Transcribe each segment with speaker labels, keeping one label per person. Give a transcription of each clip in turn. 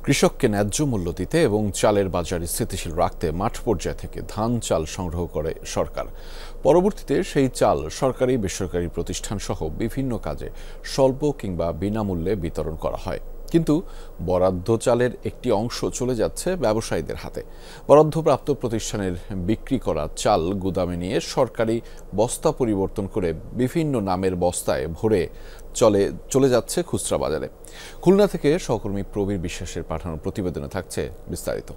Speaker 1: কৃষককে ন্যায্য মূল্য দিতে এবং চালের বাজার স্থিতিশীল রাখতে মাঠ পর্যায় থেকে ধান চাল সংগ্রহ করে সরকার। পরবর্তীতে সেই চাল সরকারি বেসরকারি প্রতিষ্ঠান সহ বিভিন্ন কাজে স্বল্প কিংবা বিনামূল্যে বিতরণ করা হয়। কিন্তু বরাদ্দ চালের একটি অংশ চলে যাচ্ছে ব্যবসায়ীদের হাতে। বরাদ্দপ্রাপ্ত প্রতিষ্ঠানের বিক্রি করা চাল গুদামে নিয়ে সরকারি বস্তা পরিবর্তন করে বিভিন্ন নামের বস্তায় ভরে চলে যাচ্ছে খুচরা বাজারে। খুলনা থেকে সহকর্মী প্রবীর বিশ্বাসের পাঠানো প্রতিবেদনে থাকছে বিস্তারিত।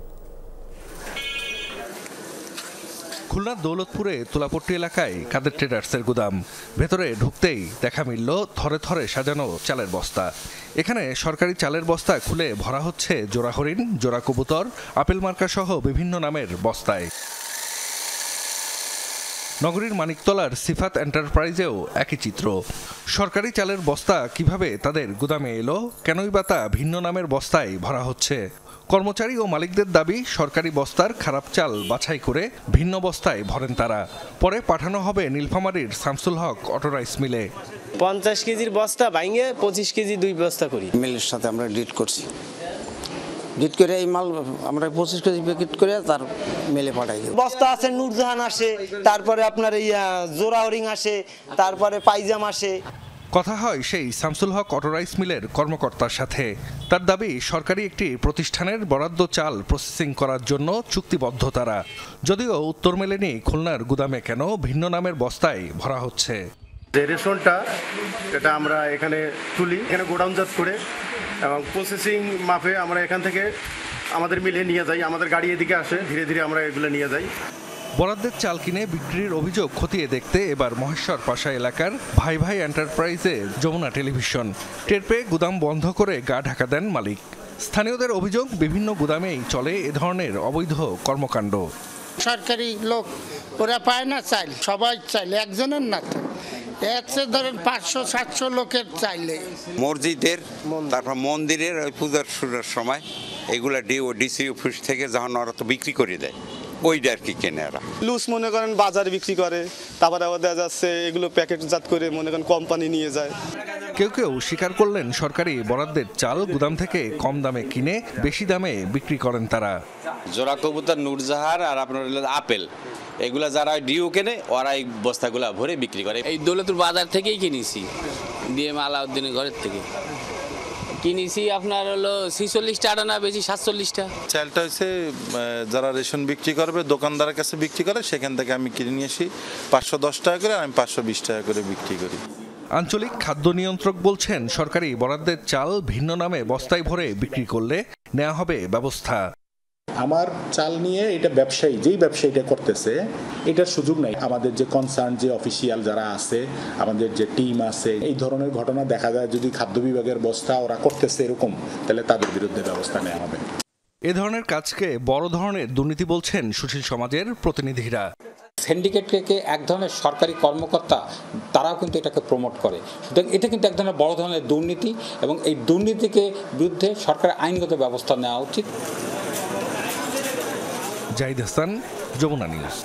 Speaker 2: খুলনার দৌলতপুরে তুলাপট্টি এলাকায় কাদের ট্রেডার্সের গুদাম। ভেতরে ঢুকতেই দেখা মিলল থরে থরে সাজানো চালের বস্তা। এখানে সরকারি চালের বস্তা খুলে ভরা হচ্ছে জোড়া হরিণ, জোড়া কবুতর, আপেল মার্কা সহ বিভিন্ন নামের বস্তায়। নগরীর মানিকতলার সিফাত এন্টারপ্রাইজেও একই চিত্র। সরকারি চালের বস্তা কিভাবে তাদের গুদামে এলো, কেনই বা তা ভিন্ন নামের বস্তায় ভরা হচ্ছে? কর্মচারী ও মালিকদের দাবি, সরকারি বস্তার খারাপ চাল বাছাই করে ভিন্ন বস্তায় ভরেন তারা। পরে পাঠানো হবে নীলফামারীর শামসুল হক অটো রাইস মিলে।
Speaker 3: 50 কেজির বস্তা ভাঙে 25 কেজি 2 বস্তা করি।
Speaker 4: মিলের সাথে আমরা ডিট করছি, ডিট করে এই মাল আমরা 25 কেজি প্যাকেট করে তার মেলে পাঠাই দিই।
Speaker 3: বস্তা আছে নূরজাহান আসে, তারপরে আপনার এই জোড়া হরিং আসে, তারপরে পাইজাম আসে।
Speaker 2: কথা হয় সেই শামসুল হক অটো রাইস মিলের কর্মকর্তার সাথে। তার দাবি, সরকারি একটি প্রতিষ্ঠানের বরাদ্দ চাল প্রসেসিং করার জন্য চুক্তিবদ্ধ তারা। যদিও উত্তর মেলেনি খুলনার গুদামে কেন ভিন্ন নামের বস্তায় ভরা হচ্ছে।
Speaker 5: যে রেশনটা এটা আমরা এখানে তুলি, এখানে গোডাউনজাত করে এবং প্রসেসিং মাপে আমরা এখান থেকে আমাদের মিলে নিয়ে যাই। আমাদের গাড়ি এদিকে আসে, ধীরে ধীরে আমরা এগুলো নিয়ে যাই।
Speaker 2: বরাদ্দের চাল কিনে বিক্রির অভিযোগ খতিয়ে দেখতে এবার মহেশ্বর পাশা এলাকার ভাই ভাই এন্টারপ্রাইজে যমুনা টেলিভিশন। টের পেয়ে গুদাম বন্ধ করে গা ঢাকা দেন মালিক। স্থানীয়দের অভিযোগ, বিভিন্ন গুদামেই চলে এ ধরনের অবৈধ কর্মকাণ্ড।
Speaker 6: সরকারি লোক ওরা পায় না চাইল, সবাই চাইলে একজনের না তো ধরেন 500-700 লোকের চাইলে।
Speaker 7: মসজিদের, তারপর মন্দিরের ওই পূজার শুরুর সময় এগুলা ডিসি অফিস থেকে যখন ওরা তো বিক্রি করে দেয়, ওইটা আর কি কেনে এরা।
Speaker 8: লুজ মনে করেন বাজারে বিক্রি করে, তারপরে আবার দেখা যাচ্ছে এগুলো প্যাকেটজাত করে মনে করেন কোম্পানি নিয়ে যায়।
Speaker 2: কেউ কেউ স্বীকার করলেন, সরকারি বরাদ্দের চাল গুদাম থেকে কম দামে কিনে বেশি দামে বিক্রি করেন তারা।
Speaker 9: জোড়া কবুতর, নূরজাহার আর আপনার আপেল, এগুলা যারা ডিও কেনে ওরা এই বস্তাগুলা ভরে বিক্রি করে। এই দৌলতপুর বাজার থেকেই কিনেছি, ডিএম আলাউদ্দিনের ঘরের থেকে কিনেছি। আপনার হলো 46টা আটা না বেশি 47টা।
Speaker 10: চালটা হচ্ছে যারা রেশন বিক্রি করবে দোকানদারের কাছে বিক্রি করে, সেখান থেকে আমি কিনে নিয়ে আসি 510 টাকা করে, আমি 520 টাকা করে বিক্রি করি।
Speaker 2: আঞ্চলিক খাদ্য নিয়ন্ত্রক বলছেন, সরকারি বরাদ্দের চাল ভিন্ন নামে বস্তায় ভরে বিক্রি করলে নেওয়া হবে ব্যবস্থা।
Speaker 11: আমার চাল নিয়ে এটা ব্যবসায়ী, যেই ব্যবসায়ীটা করতেছে এটার সুযোগ নাই। আমাদের যে কনসার্ন যে অফিসিয়াল যারা আছে, আমাদের যে টিম আছে, এই ধরনের ঘটনা দেখা যায় যদি খাদ্য বিভাগের বস্তা ওরা করতেছে এরকম, তাহলে তাদের বিরুদ্ধে ব্যবস্থা নেওয়া হবে।
Speaker 2: এ ধরনের কাজকে বড় ধরনের দুর্নীতি বলছেন সুশীল সমাজের প্রতিনিধিরা।
Speaker 12: সিন্ডিকেটকে এক ধরনের সরকারি কর্মকর্তা, তারাও কিন্তু এটাকে প্রমোট করে। এটা কিন্তু এক ধরনের বড় ধরনের দুর্নীতি এবং এই দুর্নীতিকে বিরুদ্ধে সরকারের আইনগত ব্যবস্থা নেওয়া উচিত।
Speaker 2: জাহিদ হাসান, যমুনা নিউজ।